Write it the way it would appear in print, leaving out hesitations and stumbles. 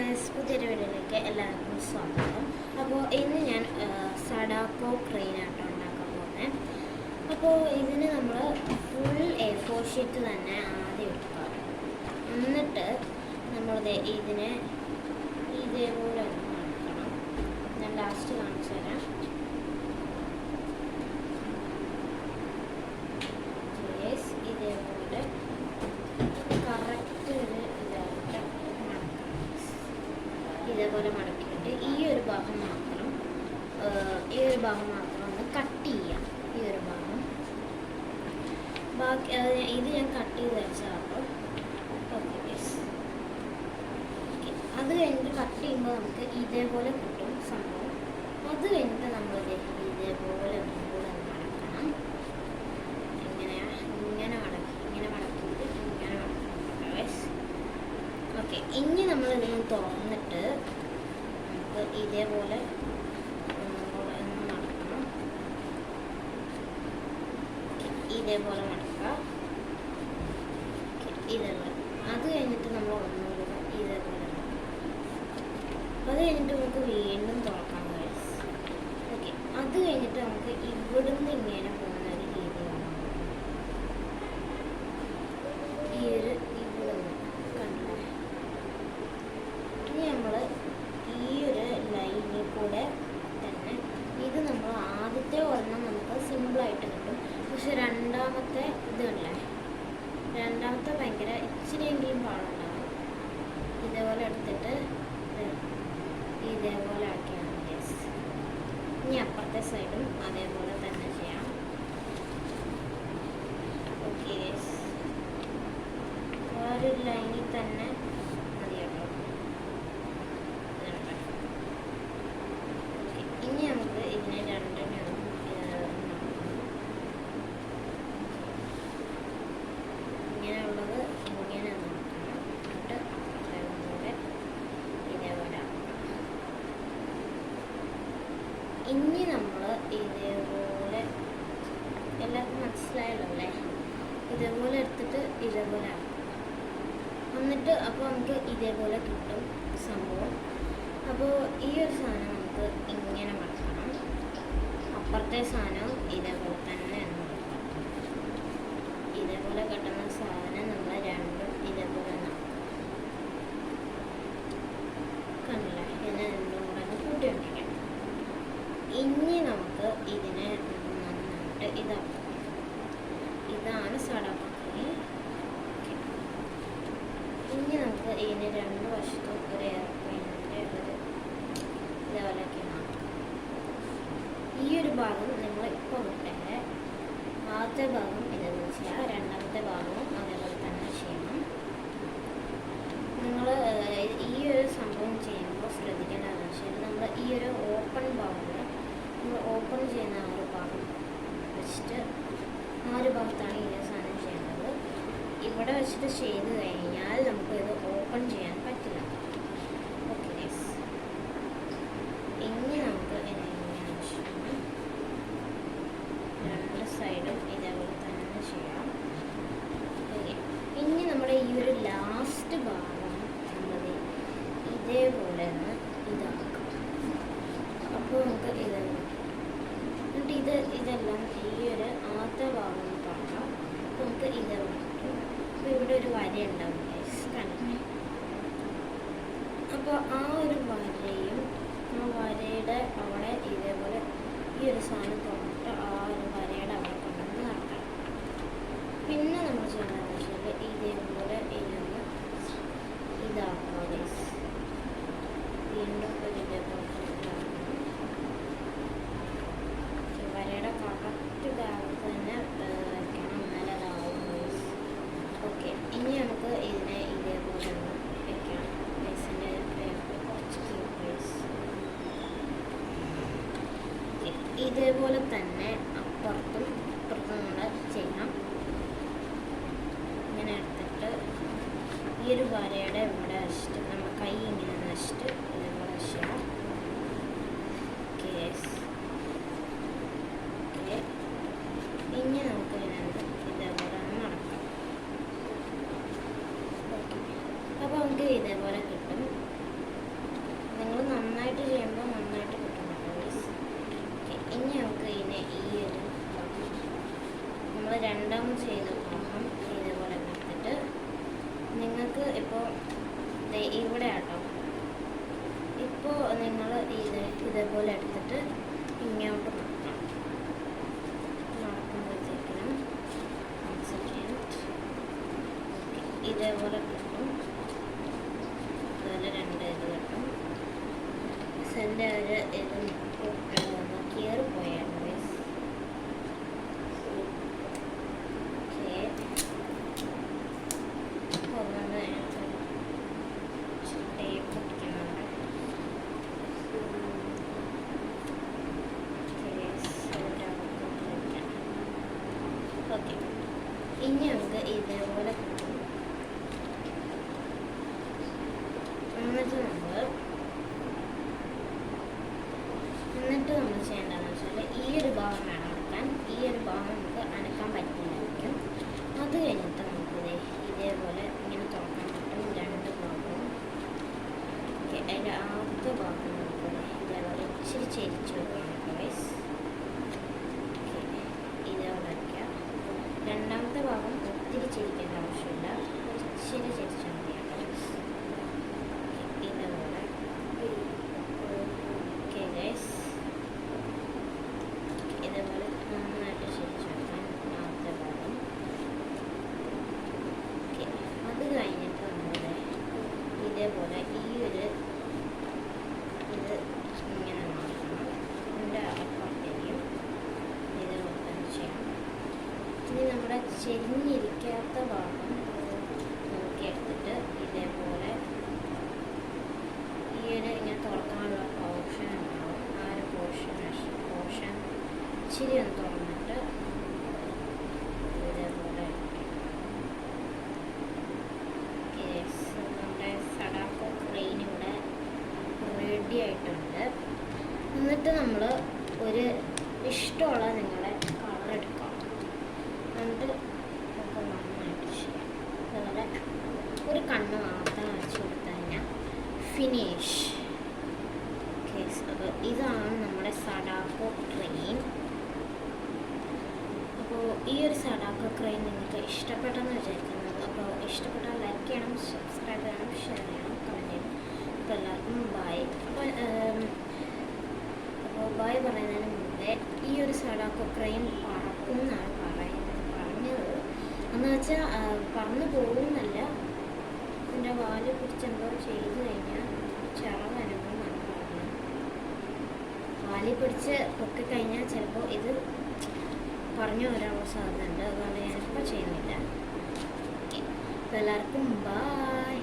Guys, പുതിയൊരു വീഡിയോയിലേക്ക് എല്ലാവർക്കും സ്വാഗതം. അപ്പോൾ ഇന്ന് ഞാൻ സഡാക്കോ ക്രെയിനാട്ടോ ഉണ്ടാക്കാൻ പോകുന്നത്. അപ്പോൾ ഇതിന് നമ്മൾ ഫുൾ A4 ഷീറ്റ് തന്നെ ആദ്യം എടുക്കുക. എന്നിട്ട് നമ്മൾ ഇതിനെ ഇതേപോലെ ഒന്ന് മടക്കണം. ഞാൻ ലാസ്റ്റ് കാണിച്ചു തരാം. ഇതേപോലെ കറക്റ്റ് ഒരു ഇതായിട്ട് മടക്കണം. ഇതേപോലെ മടക്കിയിട്ട് ഈ ഒരു ഭാഗം മാത്രം ഒന്ന് കട്ട് ചെയ്യാം. ഈ ഒരു ഭാഗം ബാക്കി ഇത് ഞാൻ കട്ട് ചെയ്ത് വെച്ചാൽ ഓക്കെ. അത് കഴിഞ്ഞിട്ട് കട്ട് ചെയ്യുമ്പോൾ നമുക്ക് ഇതേപോലെ കിട്ടും സംഭവം. അത് കഴിഞ്ഞിട്ട് നമ്മൾ ഇതേപോലെ ഒന്നുകൂടെ മടക്കണം. ഓക്കെ, ഇനി നമ്മൾ ഇതിന് തുറന്നിട്ട് നമുക്ക് ഇതേപോലെ മടക്കണം. ഇതേപോലെ മടക്കുക. ഇതേപോലെ അത് കഴിഞ്ഞിട്ട് നമ്മൾ ഒന്നുകൂടെ ഇതേപോലെ അത് കഴിഞ്ഞിട്ട് നമുക്ക് വീണ്ടും തുറക്കാം ഗൈസ്. ഓക്കെ, അത് കഴിഞ്ഞിട്ട് നമുക്ക് ഇവിടുന്ന് ഇങ്ങനെ പോകുന്ന ഒരു രീതിയാണ്. കൂടെ തന്നെ ഇത് നമ്മൾ ആദ്യത്തെ ഒരെണ്ണം നമുക്ക് സിമ്പിളായിട്ട് കിട്ടും. പക്ഷെ രണ്ടാമത്തെ ഭയങ്കര ഇച്ചിരിയെങ്കിലും പാടുണ്ടാകും. ഇതേപോലെ എടുത്തിട്ട് ഇതേപോലെ ആക്കിയാണ് ഗൈസ്. ഇനി അപ്പുറത്തെ സൈഡും അതേപോലെ തന്നെ ചെയ്യാം. ഓക്കെ ഗൈസ്, ഒരു ലൈനിൽ തന്നെ ഇനി നമുക്ക് ഇതിനെ രണ്ടിനും ഇങ്ങനെയുള്ളത് ഇങ്ങനെ നോക്കണം. എന്നിട്ട് അപ്പുറത്തെ ഇതേപോലെ ഇനി നമ്മൾ ഇതേപോലെ എല്ലാവർക്കും മനസ്സിലായല്ലോ അല്ലേ? ഇതേപോലെ എടുത്തിട്ട് ഇതേപോലെ ആക്കും. എന്നിട്ട് അപ്പോൾ നമുക്ക് ഇതേപോലെ കിട്ടും സംഭവം. അപ്പോൾ ഈ ഒരു സാധനം നമുക്ക് ഇങ്ങനെ മടക്കണം. അപ്പുറത്തെ സാധനവും ഇതേപോലെ തന്നെ ഇതേപോലെ കിട്ടുന്ന സാധനം നമ്മൾ രണ്ടും ഇതേപോലെ കണ്ടില്ല. ഇതിനെ രണ്ടും കൂടെ കൂട്ടി വയ്ക്കാം. ഇനി നമുക്ക് ഇതിനെ നന്നായിട്ട് ഇതാക്കാം. ഇതാണ് സഡാക്കോ ക്രെയിൻ. ഇനി നമുക്ക് ഇതിന് രണ്ട് വശത്തും ഒരു എയർപ്ലെയിനിൻ്റെ ഇതേപോലെയൊക്കെ കാണാം. ഈ ഒരു ഭാഗം നമ്മൾ ഇപ്പോൾ വിട്ടേ ആദ്യത്തെ ഭാഗം ഇതെന്ന് ചെയ്യാം. രണ്ടാമത്തെ ഭാഗവും അതേപോലെ തന്നെ ചെയ്യണം. നിങ്ങൾ ഈ ഒരു സംഭവം ചെയ്യുമ്പോൾ ശ്രദ്ധിക്കേണ്ടതെന്ന് വെച്ചാൽ നമ്മൾ ഈ ഒരു ഓപ്പൺ ഭാഗങ്ങൾ നമ്മൾ ഓപ്പൺ ചെയ്യുന്ന ആ ഒരു ഭാഗം വെച്ചിട്ട് ആ ഒരു ഭാഗത്താണ് ഈ സാധനം ചെയ്യേണ്ടത്. ഇവിടെ വെച്ചിട്ട് ചെയ്ത് കഴിഞ്ഞാൽ നമുക്ക് ഇത് ഓപ്പൺ ചെയ്യാൻ പറ്റില്ല. ഓക്കെ ഗൈസ്, ഇനി നമുക്ക് രണ്ട് സൈഡും ഇതേപോലെ തന്നെ ചെയ്യാം. ഇനി നമ്മുടെ ഈ ഒരു ലാസ്റ്റ് ഭാഗം നമ്മൾ ഇതേപോലെ ഒന്ന് ഇതാക്കാം. അപ്പോൾ നമുക്ക് ഇതേപോലെ എന്നിട്ട് ഇതെല്ലാം ഈ ഒരു ആദ്യത്തെ ഭാഗം കാണാം. നമുക്ക് ഇതേപോലെ അപ്പോൾ ഇവിടെ ഒരു വര ഉണ്ടാവും ഗൈസ്, കണ്ടില്ലേ? അപ്പോൾ ആ ഒരു വരയും ആ വരയുടെ അവിടെ ഇതേപോലെ ഈ ഒരു സാധനം തുറന്നിട്ട് ആ ഒരു വരയുടെ അവിടെ കൊണ്ടുവന്ന് നടക്കണം. പിന്നെ നമ്മൾ ചെയ്യേണ്ടതെന്ന് വെച്ചാൽ ഇതേപോലെ ഇതൊന്ന് ഇതാക്കുക ഗൈസ്. വീണ്ടും ഒരു ഇതേപോലെ വരയുടെ കറക്റ്റ് ഭാഗത്ത് തന്നെ വയ്ക്കണം, എന്നാലും അതാവും ഗൈസ്. ഓക്കെ, ഇനി നമുക്ക് ഇതിനെ ഇതേപോലെ ഒന്ന് വെക്കണം. ഗൈസിൻ്റെ കുറച്ച് ഇതേപോലെ തന്നെ അപ്പുറത്തും ഇപ്പുറത്തും നമ്മൾ ചെയ്യണം. ഇങ്ങനെ എടുത്തിട്ട് ഈ ഒരു വരയുടെ ഇവിടെ വെച്ചിട്ട് നമ്മൾ കൈ ഇങ്ങനെ വെച്ചിട്ട് ഇതേപോലെ ചെയ്യാം. ഓക്കെ, ഇനി നമുക്ക് ഇതേപോലെ നടക്കാം. അപ്പോൾ നമുക്ക് ഇതേപോലെ കിട്ടും. ഇതേപോലെ എടുത്തിട്ട് ഇങ്ങോട്ട് നടക്കാം. നടക്കുമ്പോഴത്തേക്കിനും ഇതേപോലെ കിട്ടും. അതുപോലെ 2 ഇത് കിട്ടും. എൻ്റെ ഒരു ഇത് കയറി പോയായിരുന്നു. ഓക്കെ, ഇനി നമുക്ക് ഇതേപോലെ കിട്ടും. എന്നിട്ട് നമ്മൾ ചെയ്യേണ്ടതെന്ന് വെച്ചാൽ ഈ ഒരു ഭാഗം വേണം അനക്കാൻ. ഈ ഒരു ഭാഗം നമുക്ക് അനക്കാൻ പറ്റില്ലായിരിക്കും. അത് കഴിഞ്ഞിട്ട് നമുക്ക് ഇതേപോലെ ഇങ്ങനെ തുറക്കാൻ പറ്റും 2 ഭാഗവും. ഓക്കെ, അതിൻ്റെ ആദ്യത്തെ ഭാഗം നമുക്ക് ഇതേപോലെ ഇച്ചിരി ചെരിച്ച് വെക്കണം ഗൈസ്. ഇതേപോലെ വയ്ക്കുക. രണ്ടാമത്തെ ഭാഗം ഒത്തിരി ചെരിക്കേണ്ട ആവശ്യമില്ല, ഇച്ചിരി ചെരിച്ചാൽ മതിയാണ് ഗൈസ്. ഇതേപോലെ. ഓക്കെ ഗൈസ്, ഇതേപോലെ നന്നായിട്ട് ചെരിച്ചെടുക്കാൻ ആദ്യത്തെ ഭാഗം. ഓക്കെ, അത് കഴിഞ്ഞിട്ട് നമ്മൾ ഇതേപോലെ ഈ ഒരു ഇത് ഇങ്ങനെ മാറ്റണം. ഇതിൻ്റെ അപ്പുറത്തേക്കും ഇതേപോലെ തന്നെ ചെയ്യണം. ഇനി നമ്മുടെ ചെരിഞ്ഞിരിക്കാത്ത ഭാഗം നോക്കിയെടുത്തിട്ട് ഇതേപോലെ ഈ ഒരു ഇങ്ങനെ തുറക്കാനുള്ള പോർഷൻ ഉണ്ടാവും. ആ ഒരു പോർഷൻ ഇച്ചിരി ഒന്ന് തുറന്നിട്ട് ഇതേപോലെ നമ്മുടെ സഡാക്കോ ക്രെയിൻ ഇവിടെ റെഡി ആയിട്ടുണ്ട്. എന്നിട്ട് നമ്മൾ ഒരു ഇഷ്ടമുള്ള നിങ്ങളുടെ കളർ എടുക്കാം. എന്നിട്ട് നമുക്ക് നന്നായിട്ട് ചെയ്യാം. അതുപോലെ ഒരു കണ്ണ് മാത്രം വരച്ച് കൊടുത്തു കഴിഞ്ഞാൽ ഫിനിഷ്. കേസ് അപ്പോൾ ഇതാണ് നമ്മുടെ സഡാക്കോ ക്രെയിൻ. അപ്പോൾ ഈ ഒരു സഡാക്കോ ക്രെയിൻ നിങ്ങൾക്ക് ഇഷ്ടപ്പെട്ടെന്ന് വിചാരിക്കുന്നത്. അപ്പോൾ ഇഷ്ടപ്പെട്ടാൽ ലൈക്ക് ചെയ്യണം, സബ്സ്ക്രൈബ് ചെയ്യണം, ഷെയർ ചെയ്യണം, കമൻറ്റ് ചെയ്യണം. അപ്പോൾ എല്ലാവർക്കും ബൈ. അപ്പോൾ ബൈ പറയുന്നതിന് മുമ്പേ ഈ ഒരു സഡാക്കോ ക്രെയിൻ പറക്കും എന്നാണ് പറഞ്ഞത്. എന്ന് വെച്ചാൽ പറന്നു പോകുന്നല്ല, എൻ്റെ വാല് പിടിച്ചെന്തോ ചെയ്ത് കഴിഞ്ഞാൽ ചിറകനുഭവമാണ് പറഞ്ഞത്. വാലി പിടിച്ച് പൊക്കിക്കഴിഞ്ഞാൽ ചിലപ്പോൾ ഇത് പറഞ്ഞു വരാനുള്ള സാധ്യത ഉണ്ട്. അതുകൊണ്ട് ഞാനിപ്പോൾ ചെയ്യുന്നില്ല. ഓക്കെ, എല്ലാവർക്കും ബൈ.